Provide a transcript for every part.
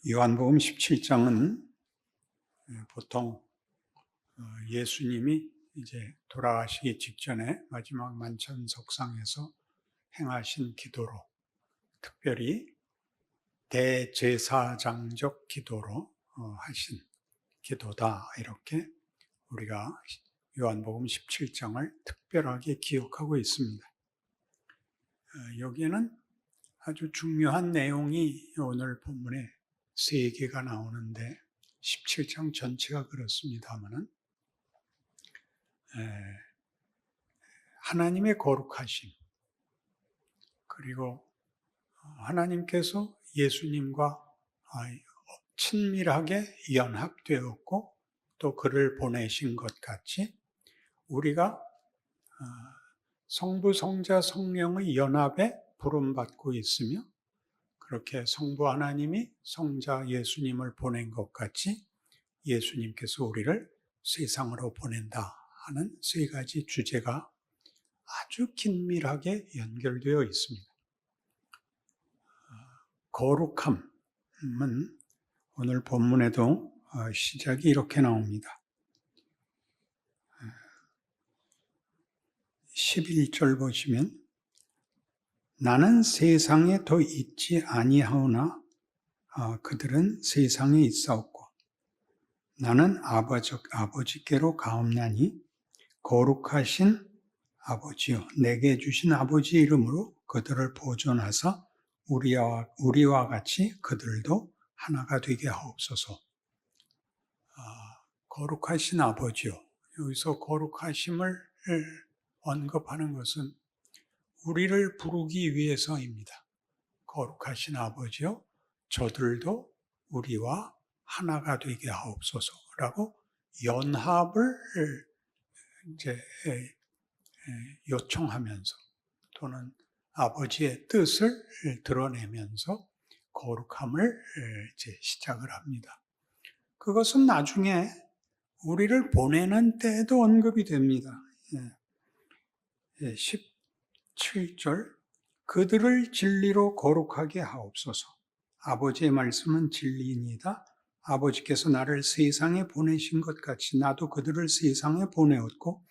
요한복음 17장은 보통 예수님이 이제 돌아가시기 직전에 마지막 만찬석상에서 행하신 기도로, 특별히 대제사장적 기도로 하신 기도다, 이렇게 우리가 요한복음 17장을 특별하게 기억하고 있습니다. 여기에는 아주 중요한 내용이 오늘 본문에 3개가 나오는데 17장 전체가 그렇습니다마는 하나님의 거룩하심, 그리고 하나님께서 예수님과 친밀하게 연합되었고 또 그를 보내신 것 같이 우리가 성부, 성자, 성령의 연합에 부름받고 있으며, 그렇게 성부 하나님이 성자 예수님을 보낸 것 같이 예수님께서 우리를 세상으로 보낸다 하는 3가지 주제가 아주 긴밀하게 연결되어 있습니다. 거룩함은 오늘 본문에도 시작이 이렇게 나옵니다. 11절 보시면, 나는 세상에 더 있지 아니하오나 그들은 세상에 있사옵고 나는 아버지께로 가옵나니 거룩하신 아버지요 내게 주신 아버지 이름으로 그들을 보존하사 우리와 같이 그들도 하나가 되게 하옵소서. 거룩하신 아버지요. 여기서 거룩하심을 언급하는 것은 우리를 부르기 위해서입니다. 거룩하신 아버지요, 저들도 우리와 하나가 되게 하옵소서라고 연합을 이제 요청하면서, 또는 아버지의 뜻을 드러내면서 거룩함을 이제 시작을 합니다. 그것은 나중에 우리를 보내는 때에도 언급이 됩니다. 17절, 그들을 진리로 거룩하게 하옵소서. 아버지의 말씀은 진리이니이다. 아버지께서 나를 세상에 보내신 것 같이 나도 그들을 세상에 보내었고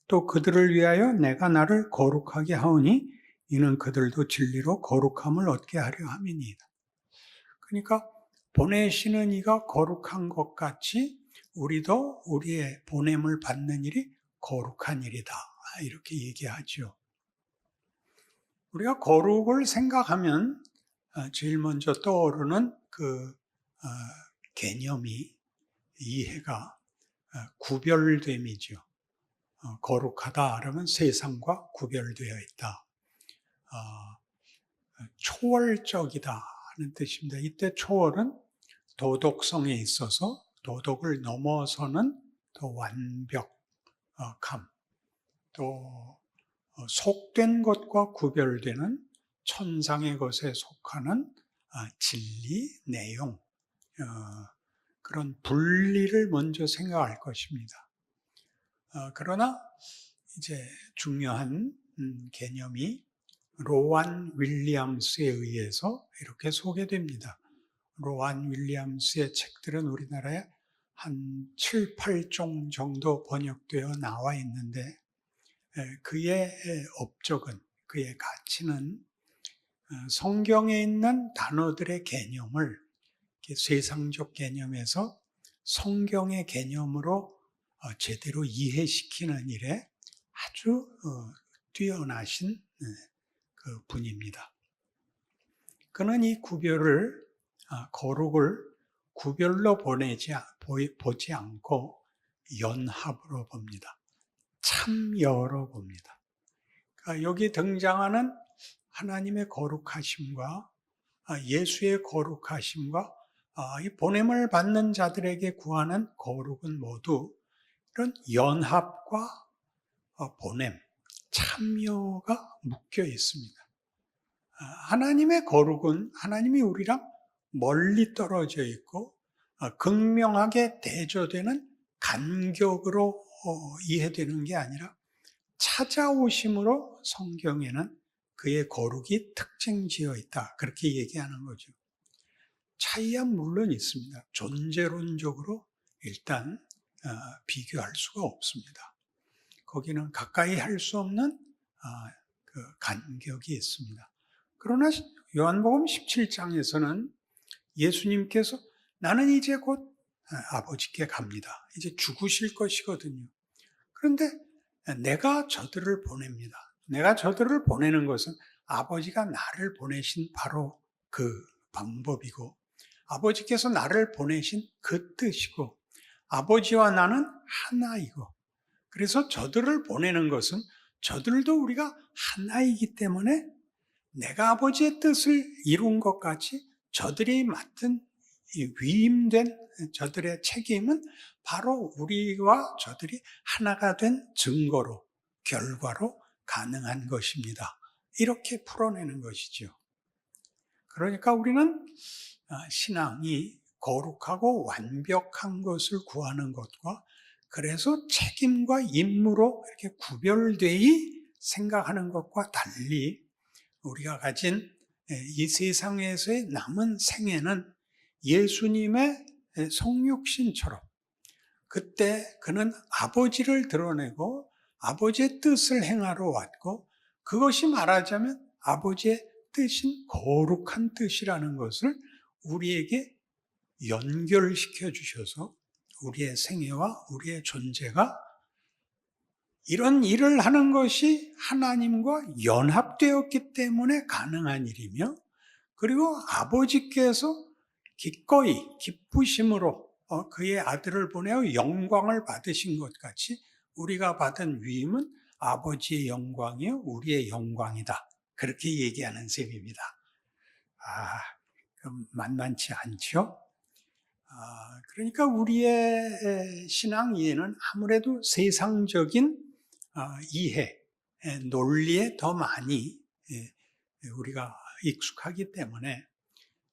또 그들을 위하여 내가 나를 거룩하게 하오니 이는 그들도 진리로 거룩함을 얻게 하려 함이니이다. 그러니까 보내시는 이가 거룩한 것 같이 우리도 우리의 보냄을 받는 일이 거룩한 일이다, 이렇게 얘기하죠. 우리가 거룩을 생각하면 제일 먼저 떠오르는 그 개념이, 이해가 구별됨이죠. 거룩하다 그러면 세상과 구별되어 있다. 초월적이다 하는 뜻입니다. 이때 초월은 도덕성에 있어서 도덕을 넘어서는 더 완벽함, 또 속된 것과 구별되는 천상의 것에 속하는 진리, 내용, 그런 분리를 먼저 생각할 것입니다. 그러나 이제 중요한 개념이 로완 윌리엄스에 의해서 이렇게 소개됩니다. 로완 윌리엄스의 책들은 우리나라에 한 7, 8종 정도 번역되어 나와 있는데, 그의 업적은, 그의 가치는 성경에 있는 단어들의 개념을 세상적 개념에서 성경의 개념으로 제대로 이해시키는 일에 아주 뛰어나신 그 분입니다. 그는 이 구별을, 거룩을 구별로 보지 않고 연합으로 봅니다. 참여로 봅니다. 그러니까 여기 등장하는 하나님의 거룩하심과 예수의 거룩하심과 이 보냄을 받는 자들에게 구하는 거룩은 모두 이런 연합과 보냄, 참여가 묶여 있습니다. 하나님의 거룩은 하나님이 우리랑 멀리 떨어져 있고 극명하게 대조되는 간격으로 이해되는 게 아니라 찾아오심으로 성경에는 그의 거룩이 특징지어 있다, 그렇게 얘기하는 거죠. 차이야 물론 있습니다. 존재론적으로 일단 비교할 수가 없습니다. 거기는 가까이 할 수 없는 그 간격이 있습니다. 그러나 요한복음 17장에서는 예수님께서 나는 이제 곧 아버지께 갑니다. 이제 죽으실 것이거든요. 그런데 내가 저들을 보냅니다. 내가 저들을 보내는 것은 아버지가 나를 보내신 바로 그 방법이고 아버지께서 나를 보내신 그 뜻이고 아버지와 나는 하나이고 그래서 저들을 보내는 것은 저들도 우리가 하나이기 때문에 내가 아버지의 뜻을 이룬 것 같이 저들이 맡은 이 위임된 저들의 책임은 바로 우리와 저들이 하나가 된 증거로, 결과로 가능한 것입니다. 이렇게 풀어내는 것이죠. 그러니까 우리는 신앙이 거룩하고 완벽한 것을 구하는 것과 그래서 책임과 임무로 이렇게 구별되이 생각하는 것과 달리 우리가 가진 이 세상에서의 남은 생애는 예수님의 성육신처럼 그때 그는 아버지를 드러내고 아버지의 뜻을 행하러 왔고 그것이 말하자면 아버지의 뜻인 거룩한 뜻이라는 것을 우리에게 연결시켜 주셔서 우리의 생애와 우리의 존재가 이런 일을 하는 것이 하나님과 연합되었기 때문에 가능한 일이며 그리고 아버지께서 기꺼이 기쁘심으로 그의 아들을 보내어 영광을 받으신 것 같이 우리가 받은 위임은 아버지의 영광이요 우리의 영광이다. 그렇게 얘기하는 셈입니다. 만만치 않죠? 그러니까 우리의 신앙 이해는 아무래도 세상적인 이해, 논리에 더 많이 우리가 익숙하기 때문에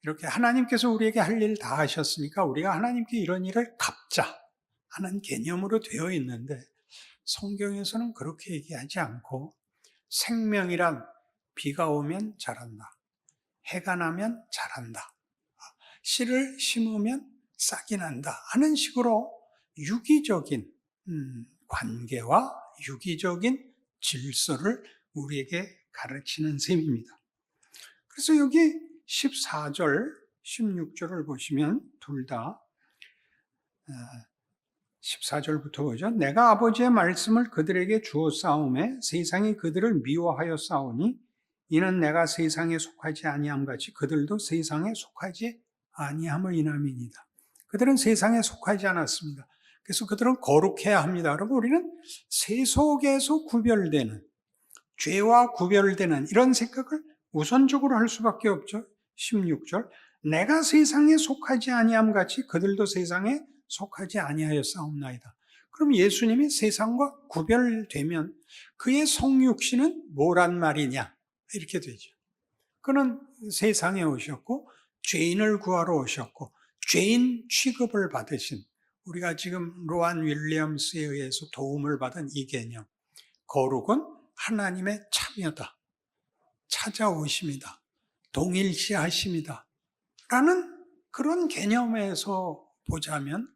이렇게 하나님께서 우리에게 할 일 다 하셨으니까 우리가 하나님께 이런 일을 갚자 하는 개념으로 되어 있는데 성경에서는 그렇게 얘기하지 않고 생명이란 비가 오면 자란다. 해가 나면 자란다. 씨를 심으면 싹이 난다 하는 식으로 유기적인 관계와 유기적인 질서를 우리에게 가르치는 셈입니다. 그래서 여기 14절, 16절을 보시면 둘 다 14절부터 보죠. 내가 아버지의 말씀을 그들에게 주어 싸움에 세상이 그들을 미워하여 싸우니 이는 내가 세상에 속하지 아니함 같이 그들도 세상에 속하지 아니함을 인함이니이다. 그들은 세상에 속하지 않았습니다. 그래서 그들은 거룩해야 합니다. 여러분 우리는 세속에서 구별되는 죄와 구별되는 이런 생각을 우선적으로 할 수밖에 없죠. 16절 내가 세상에 속하지 아니함 같이 그들도 세상에 속하지 아니하여 싸움나이다. 그럼 예수님이 세상과 구별되면 그의 성육신은 뭐란 말이냐 이렇게 되죠. 그는 세상에 오셨고 죄인을 구하러 오셨고 죄인 취급을 받으신 우리가 지금 로안 윌리엄스에 의해서 도움을 받은 이 개념 거룩은 하나님의 참여다. 찾아오심이다. 동일시하심이다. 라는 그런 개념에서 보자면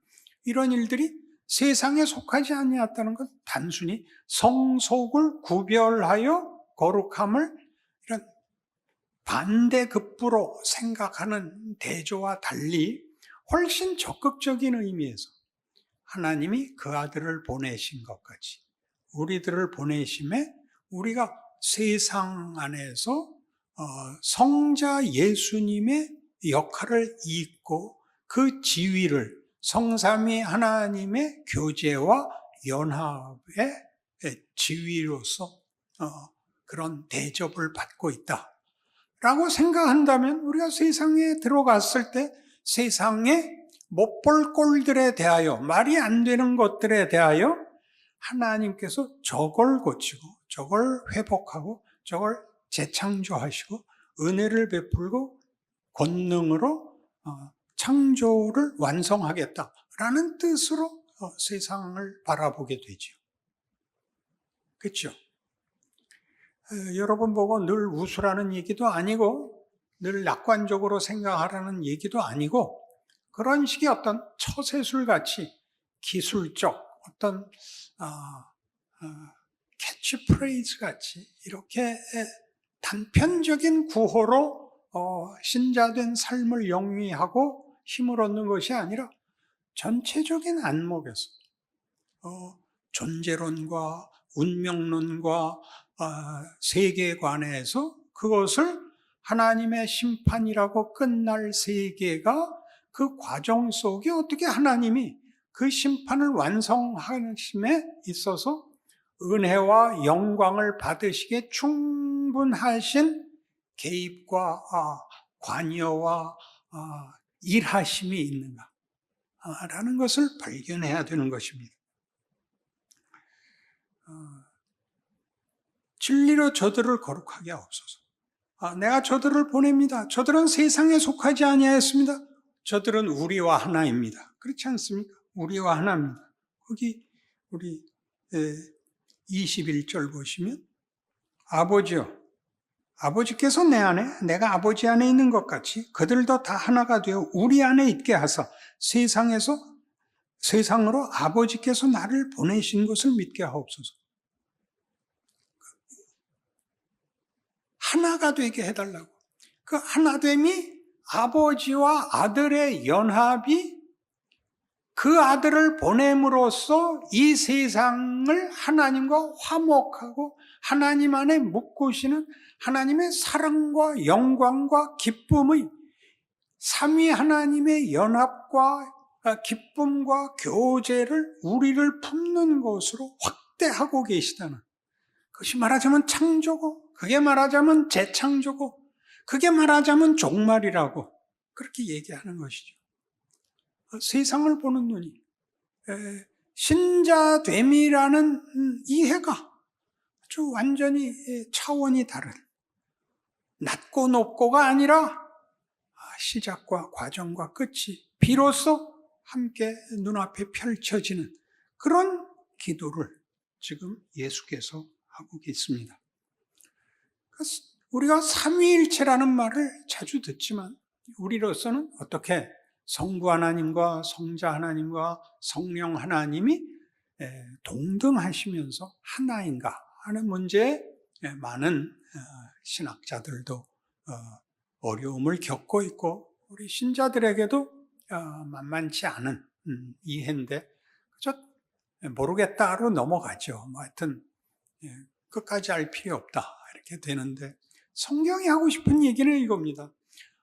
이런 일들이 세상에 속하지 아니었다는 것 단순히 성속을 구별하여 거룩함을 이런 반대급부로 생각하는 대조와 달리 훨씬 적극적인 의미에서 하나님이 그 아들을 보내신 것 같이 우리들을 보내심에 우리가 세상 안에서 성자 예수님의 역할을 잇고 그 지위를 성삼위 하나님의 교제와 연합의 지위로서 그런 대접을 받고 있다라고 생각한다면 우리가 세상에 들어갔을 때 세상에 못 볼 꼴들에 대하여 말이 안 되는 것들에 대하여 하나님께서 저걸 고치고 저걸 회복하고 저걸 재창조하시고 은혜를 베풀고 권능으로 창조를 완성하겠다라는 뜻으로 세상을 바라보게 되죠. 그렇죠? 여러분 보고 늘 웃으라는 얘기도 아니고 늘 낙관적으로 생각하라는 얘기도 아니고 그런 식의 어떤 처세술같이 기술적 어떤 캐치프레이즈 같이 이렇게 단편적인 구호로 신자된 삶을 영위하고 힘을 얻는 것이 아니라 전체적인 안목에서 존재론과 운명론과 세계관에서 그것을 하나님의 심판이라고 끝날 세계가 그 과정 속에 어떻게 하나님이 그 심판을 완성하심에 있어서 은혜와 영광을 받으시기에 충분하신 개입과 관여와 일하심이 있는가 라는 것을 발견해야 되는 것입니다. 진리로 저들을 거룩하게 하옵소서. 내가 저들을 보냅니다. 저들은 세상에 속하지 아니하였습니다. 저들은 우리와 하나입니다. 그렇지 않습니까? 우리와 하나입니다. 거기 우리 21절 보시면 아버지여, 아버지께서 내 안에 내가 아버지 안에 있는 것 같이 그들도 다 하나가 되어 우리 안에 있게 하사 세상으로 아버지께서 나를 보내신 것을 믿게 하옵소서. 하나가 되게 해달라고. 그 하나됨이 아버지와 아들의 연합이 그 아들을 보냄으로써 이 세상을 하나님과 화목하고 하나님 안에 묶으시는 하나님의 사랑과 영광과 기쁨의 삼위 하나님의 연합과 기쁨과 교제를 우리를 품는 것으로 확대하고 계시다는, 그것이 말하자면 창조고, 그게 말하자면 재창조고, 그게 말하자면 종말이라고 그렇게 얘기하는 것이죠. 세상을 보는 눈이, 신자됨이라는 이해가 아주 완전히 차원이 다른, 낮고 높고가 아니라 시작과 과정과 끝이 비로소 함께 눈앞에 펼쳐지는 그런 기도를 지금 예수께서 하고 계십니다. 우리가 삼위일체라는 말을 자주 듣지만 우리로서는 어떻게 성부 하나님과 성자 하나님과 성령 하나님이 동등하시면서 하나인가 하는 문제에 많은 신학자들도 어려움을 겪고 있고 우리 신자들에게도 만만치 않은 이해인데 그저 모르겠다로 넘어가죠. 뭐 하여튼 끝까지 알 필요 없다 이렇게 되는데, 성경이 하고 싶은 얘기는 이겁니다.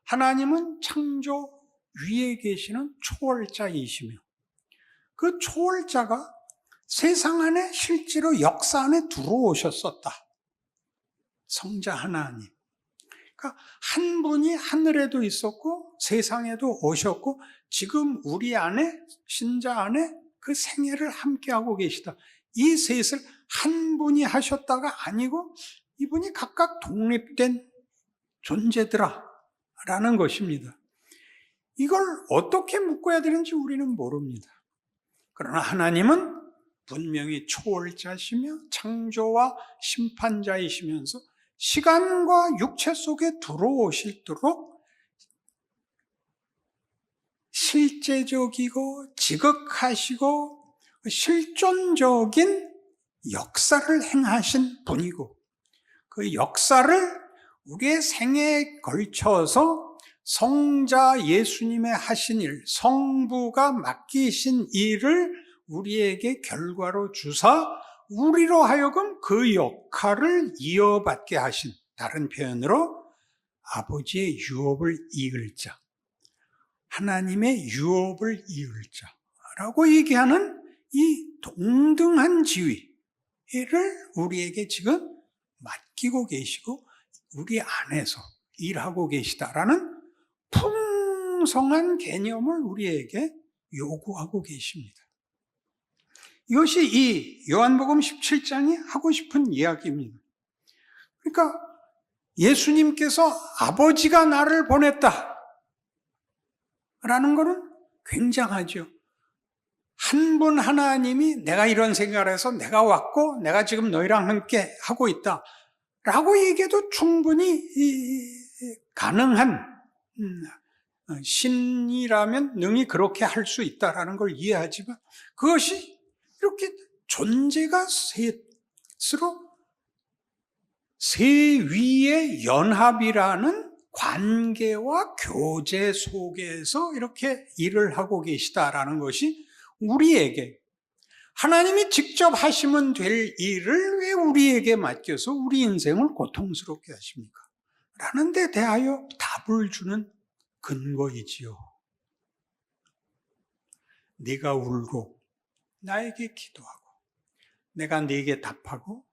하나님은 창조 위에 계시는 초월자이시며 그 초월자가 세상 안에 실제로 역사 안에 들어오셨었다. 성자 하나님. 그러니까 한 분이 하늘에도 있었고 세상에도 오셨고 지금 우리 안에, 신자 안에 그 생애를 함께하고 계시다. 이 셋을 한 분이 하셨다가 아니고 이분이 각각 독립된 존재더라 라는 것입니다. 이걸 어떻게 묶어야 되는지 우리는 모릅니다. 그러나 하나님은 분명히 초월자시며 창조와 심판자이시면서 시간과 육체 속에 들어오실도록 실제적이고 지극하시고 실존적인 역사를 행하신 분이고, 그 역사를 우리의 생애에 걸쳐서 성자 예수님의 하신 일, 성부가 맡기신 일을 우리에게 결과로 주사 우리로 하여금 그 역할을 이어받게 하신, 다른 표현으로 아버지의 유업을 이을 자, 하나님의 유업을 이을 자라고 얘기하는 이 동등한 지위를 우리에게 지금 맡기고 계시고 우리 안에서 일하고 계시다라는 풍성한 개념을 우리에게 요구하고 계십니다. 이것이 이 요한복음 17장이 하고 싶은 이야기입니다. 그러니까 예수님께서 아버지가 나를 보냈다 라는 것은 굉장하죠. 한 분 하나님이 내가 이런 생각을 해서 내가 왔고 내가 지금 너희랑 함께 하고 있다 라고 얘기해도 충분히 가능한 신이라면 능히 그렇게 할 수 있다라는 걸 이해하지만 그것이 이렇게 존재가 셋으로 세 위의 연합이라는 관계와 교제 속에서 이렇게 일을 하고 계시다라는 것이 우리에게 하나님이 직접 하시면 될 일을 왜 우리에게 맡겨서 우리 인생을 고통스럽게 하십니까? 라는 데 대하여 답을 주는 근거이지요. 네가 울고 나에게 기도하고 내가 네게 답하고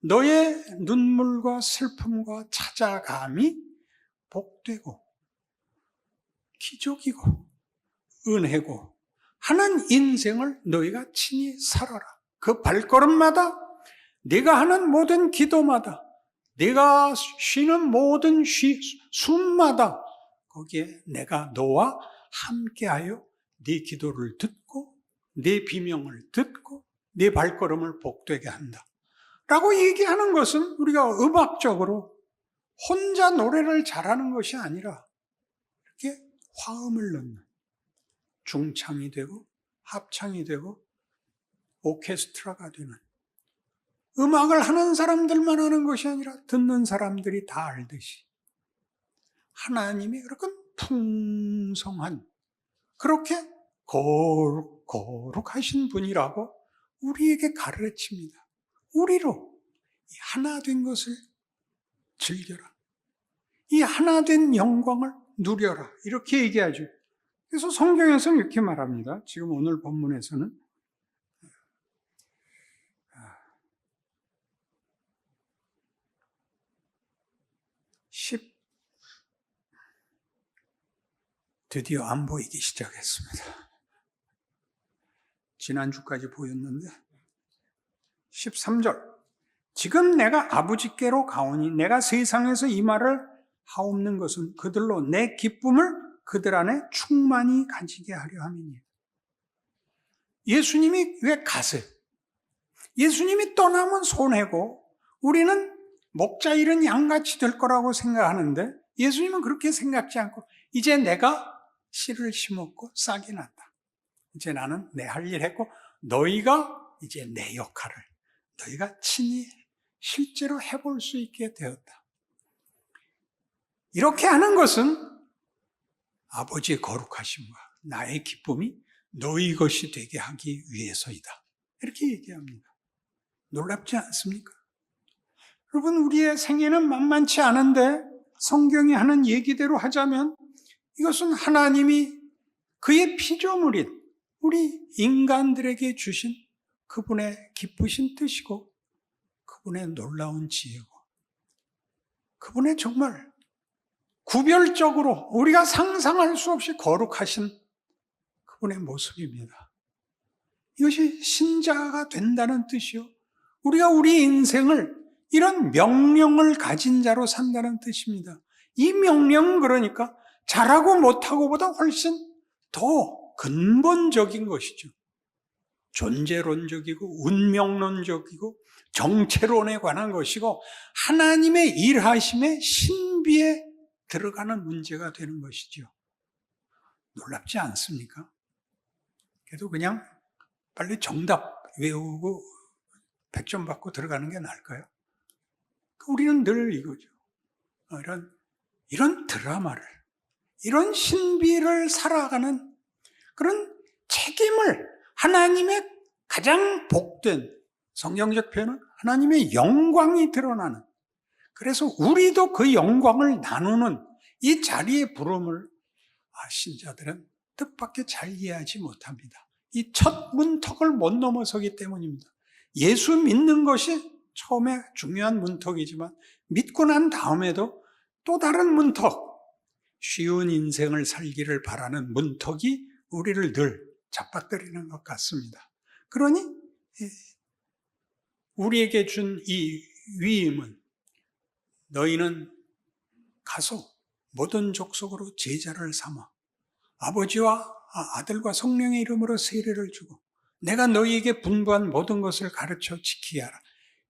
너의 눈물과 슬픔과 찾아감이 복되고 기적이고 은혜고 하는 인생을 너희가 친히 살아라. 그 발걸음마다 네가 하는 모든 기도마다 네가 쉬는 모든 숨마다 거기에 내가 너와 함께하여 네 기도를 듣고 네 비명을 듣고 네 발걸음을 복되게 한다 라고 얘기하는 것은 우리가 음악적으로 혼자 노래를 잘하는 것이 아니라 이렇게 화음을 넣는 중창이 되고 합창이 되고 오케스트라가 되는 음악을 하는 사람들만 하는 것이 아니라 듣는 사람들이 다 알듯이 하나님이 그렇게 풍성한 그렇게 거룩하신 분이라고 우리에게 가르칩니다. 우리로 이 하나 된 것을 즐겨라. 이 하나 된 영광을 누려라. 이렇게 얘기하죠. 그래서 성경에서는 이렇게 말합니다. 지금 오늘 본문에서는 10 드디어 안 보이기 시작했습니다. 지난주까지 보였는데 13절 지금 내가 아버지께로 가오니 내가 세상에서 이 말을 하옵는 것은 그들로 내 기쁨을 그들 안에 충만히 가지게 하려 함이니. 예수님이 왜 가세요? 예수님이 떠나면 손해고 우리는 목자 잃은 양같이 될 거라고 생각하는데 예수님은 그렇게 생각지 않고 이제 내가 씨를 심었고 싹이 났다. 이제 나는 내 할 일 했고 너희가 이제 내 역할을 너희가 친히 실제로 해볼 수 있게 되었다. 이렇게 하는 것은 아버지의 거룩하심과 나의 기쁨이 너희 것이 되게 하기 위해서이다. 이렇게 얘기합니다. 놀랍지 않습니까? 여러분, 우리의 생애는 만만치 않은데 성경이 하는 얘기대로 하자면 이것은 하나님이 그의 피조물인 우리 인간들에게 주신 그분의 기쁘신 뜻이고 그분의 놀라운 지혜고 그분의 정말 구별적으로 우리가 상상할 수 없이 거룩하신 그분의 모습입니다. 이것이 신자가 된다는 뜻이요. 우리가 우리 인생을 이런 명령을 가진 자로 산다는 뜻입니다. 이 명령은 그러니까 잘하고 못하고보다 훨씬 더 근본적인 것이죠. 존재론적이고 운명론적이고 정체론에 관한 것이고 하나님의 일하심의 신비에 들어가는 문제가 되는 것이죠. 놀랍지 않습니까? 그래도 그냥 빨리 정답 외우고 100점 받고 들어가는 게 나을까요? 우리는 늘 이거죠. 이런 드라마를, 이런 신비를 살아가는 그런 책임을 하나님의 가장 복된 성경적 표현은 하나님의 영광이 드러나는 그래서 우리도 그 영광을 나누는 이 자리의 부름을 신자들은 뜻밖의 잘 이해하지 못합니다. 이 첫 문턱을 못 넘어서기 때문입니다. 예수 믿는 것이 처음에 중요한 문턱이지만 믿고 난 다음에도 또 다른 문턱, 쉬운 인생을 살기를 바라는 문턱이 우리를 늘 잡아뜨리는 것 같습니다. 그러니 우리에게 준 이 위임은 너희는 가서 모든 족속으로 제자를 삼아 아버지와 아들과 성령의 이름으로 세례를 주고 내가 너희에게 분부한 모든 것을 가르쳐 지키게 하라.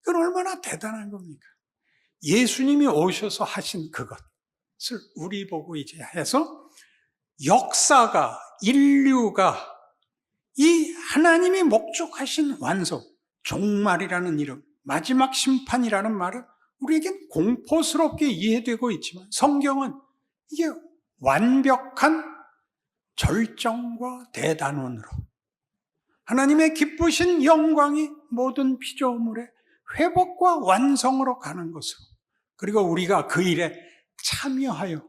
이건 얼마나 대단한 겁니까? 예수님이 오셔서 하신 그것, 우리 보고 이제 해서 역사가, 인류가 이 하나님이 목적하신 완성, 종말이라는 이름, 마지막 심판이라는 말은 우리에겐 공포스럽게 이해되고 있지만 성경은 이게 완벽한 절정과 대단원으로 하나님의 기쁘신 영광이 모든 피조물의 회복과 완성으로 가는 것으로, 그리고 우리가 그 일에 참여하여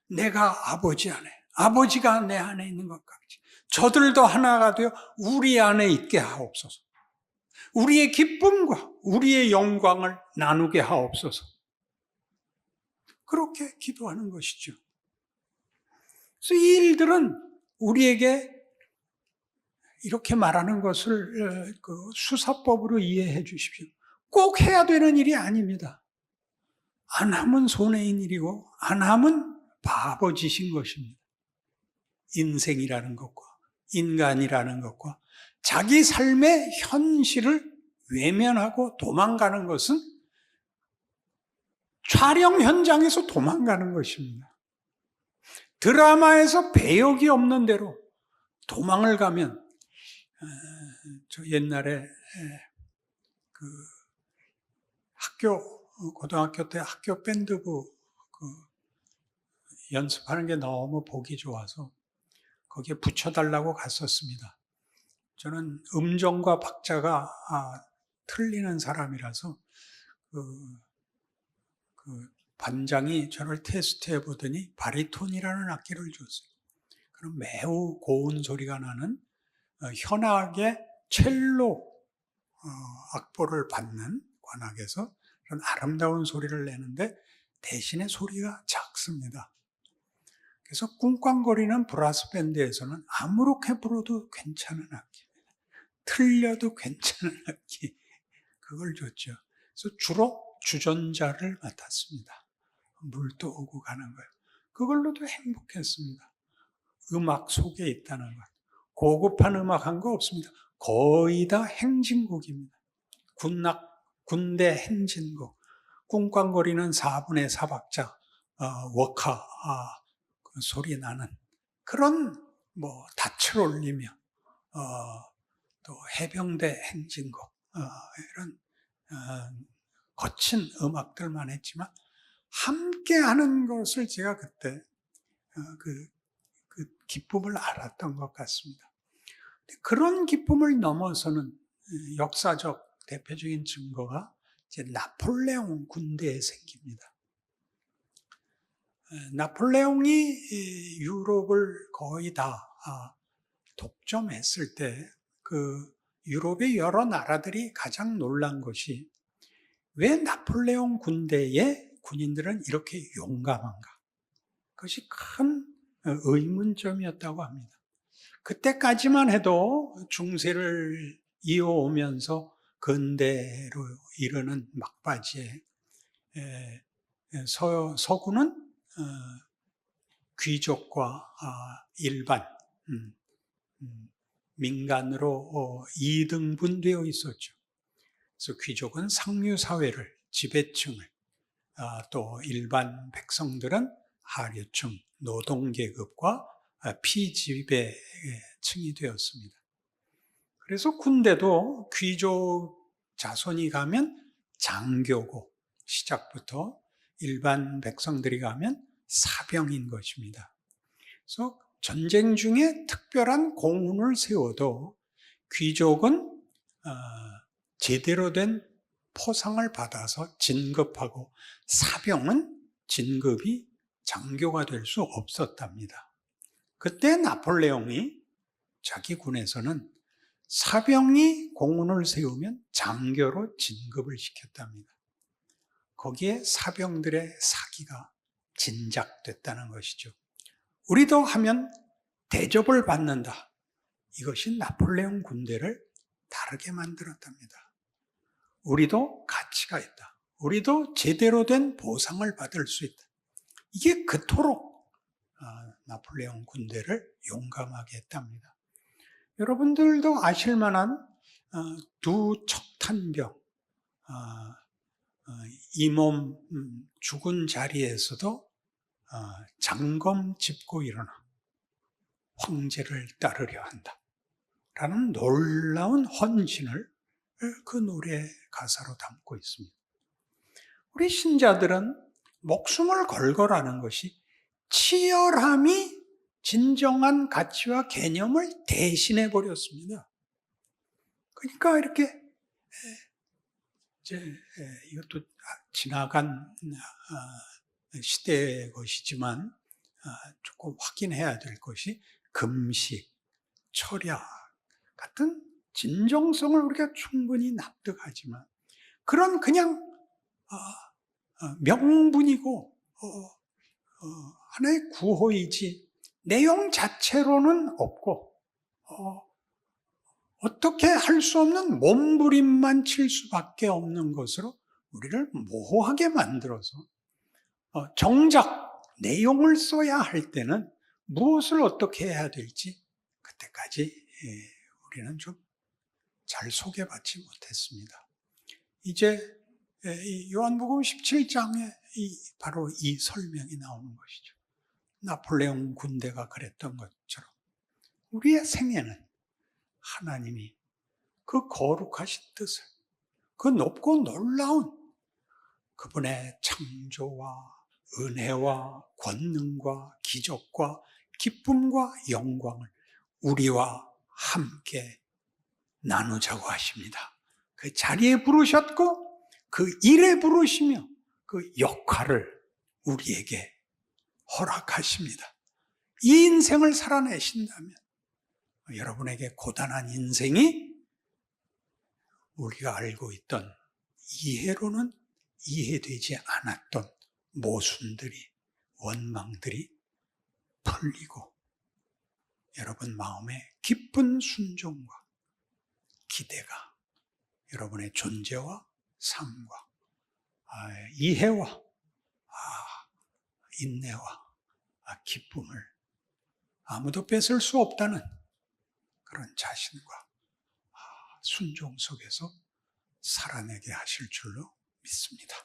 내가 아버지 안에, 아버지가 내 안에 있는 것 같이 저들도 하나가 되어 우리 안에 있게 하옵소서. 우리의 기쁨과 우리의 영광을 나누게 하옵소서. 그렇게 기도하는 것이죠. 그래서 이 일들은 우리에게 이렇게 말하는 것을 수사법으로 이해해 주십시오. 꼭 해야 되는 일이 아닙니다. 안 하면 손해인 일이고 안 하면 바보짓인 것입니다. 인생이라는 것과 인간이라는 것과 자기 삶의 현실을 외면하고 도망가는 것은 촬영 현장에서 도망가는 것입니다. 드라마에서 배역이 없는 대로 도망을 가면, 저 옛날에 고등학교 때 학교 밴드부 연습하는 게 너무 보기 좋아서 거기에 붙여달라고 갔었습니다. 저는 음정과 박자가 틀리는 사람이라서 반장이 저를 테스트해 보더니 바리톤이라는 악기를 줬어요. 그럼 매우 고운 소리가 나는 현악의 첼로 악보를 받는 관악에서 그런 아름다운 소리를 내는데 대신에 소리가 작습니다. 그래서 꿍꽝거리는 브라스 밴드에서는 아무렇게 불어도 괜찮은 악기입니다. 틀려도 괜찮은 악기, 그걸 줬죠. 그래서 주로 주전자를 맡았습니다. 물도 오고 가는 거예요. 그걸로도 행복했습니다. 음악 속에 있다는 것. 고급한 음악 한 거 없습니다. 거의 다 행진곡입니다. 군대 행진곡. 꿍꽝거리는 4분의 4박자, 워카, 그 소리 나는 그런 닻을 올리며, 또 해병대 행진곡, 이런, 거친 음악들만 했지만, 함께 하는 것을 제가 그때, 그 기쁨을 알았던 것 같습니다. 그런 기쁨을 넘어서는 역사적 대표적인 증거가 이제 나폴레옹 군대에 생깁니다. 나폴레옹이 유럽을 거의 다 독점했을 때 그 유럽의 여러 나라들이 가장 놀란 것이 왜 나폴레옹 군대의 군인들은 이렇게 용감한가? 그것이 큰 의문점이었다고 합니다. 그때까지만 해도 중세를 이어오면서 근대로 이르는 막바지에 서구는 귀족과 일반 민간으로 2등분되어 있었죠. 그래서 귀족은 상류사회를, 지배층을, 또 일반 백성들은 하류층, 노동계급과 피지배층이 되었습니다. 그래서 군대도 귀족 자손이 가면 장교고, 시작부터 일반 백성들이 가면 사병인 것입니다. 그래서 전쟁 중에 특별한 공훈을 세워도 귀족은 제대로 된 포상을 받아서 진급하고 사병은 진급이 장교가 될 수 없었답니다. 그때 나폴레옹이 자기 군에서는 사병이 공훈을 세우면 장교로 진급을 시켰답니다. 거기에 사병들의 사기가 진작됐다는 것이죠. 우리도 하면 대접을 받는다. 이것이 나폴레옹 군대를 다르게 만들었답니다. 우리도 가치가 있다. 우리도 제대로 된 보상을 받을 수 있다. 이게 그토록 나폴레옹 군대를 용감하게 했답니다. 여러분들도 아실 만한 두 척탄병, 이 몸 죽은 자리에서도 장검 짚고 일어나 황제를 따르려 한다 라는 놀라운 헌신을 그 노래 가사로 담고 있습니다. 우리 신자들은 목숨을 걸거라는 것이 치열함이 진정한 가치와 개념을 대신해 버렸습니다. 그러니까 이렇게 이제 이것도 지나간 시대의 것이지만 조금 확인해야 될 것이 금식, 철야 같은 진정성을 우리가 충분히 납득하지만 그런 그냥 명분이고 하나의 구호이지 내용 자체로는 없고 어떻게 할 수 없는 몸부림만 칠 수밖에 없는 것으로 우리를 모호하게 만들어서 정작 내용을 써야 할 때는 무엇을 어떻게 해야 될지 그때까지 우리는 좀 잘 소개받지 못했습니다. 이제 요한복음 17장에 바로 이 설명이 나오는 것이죠. 나폴레옹 군대가 그랬던 것처럼 우리의 생애는 하나님이 그 거룩하신 뜻을, 그 높고 놀라운 그분의 창조와 은혜와 권능과 기적과 기쁨과 영광을 우리와 함께 나누자고 하십니다. 그 자리에 부르셨고 그 일에 부르시며 그 역할을 우리에게 허락하십니다. 이 인생을 살아내신다면 여러분에게 고단한 인생이 우리가 알고 있던 이해로는 이해되지 않았던 모순들이, 원망들이 풀리고 여러분 마음에 깊은 순종과 기대가 여러분의 존재와 삶과 이해와 인내와 기쁨을 아무도 뺏을 수 없다는 그런 자신과 순종 속에서 살아내게 하실 줄로 믿습니다.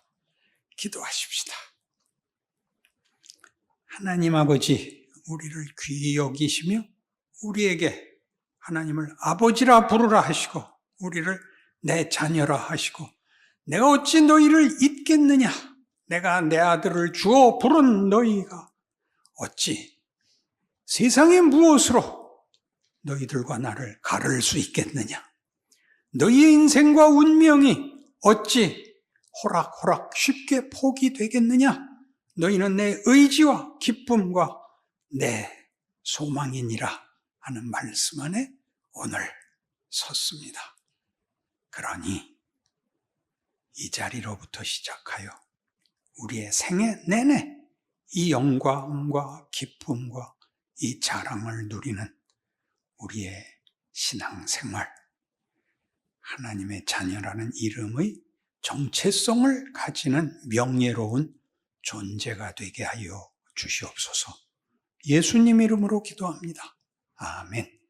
기도하십시다. 하나님 아버지, 우리를 귀히 여기시며 우리에게 하나님을 아버지라 부르라 하시고 우리를 내 자녀라 하시고 내가 어찌 너희를 잊겠느냐? 내가 내 아들을 주어 부른 너희가 어찌 세상의 무엇으로 너희들과 나를 가를 수 있겠느냐? 너희의 인생과 운명이 어찌 호락호락 쉽게 포기되겠느냐? 너희는 내 의지와 기쁨과 내 소망이니라 하는 말씀 안에 오늘 섰습니다. 그러니 이 자리로부터 시작하여 우리의 생애 내내 이 영광과 기쁨과 이 자랑을 누리는 우리의 신앙생활, 하나님의 자녀라는 이름의 정체성을 가지는 명예로운 존재가 되게 하여 주시옵소서. 예수님 이름으로 기도합니다. 아멘.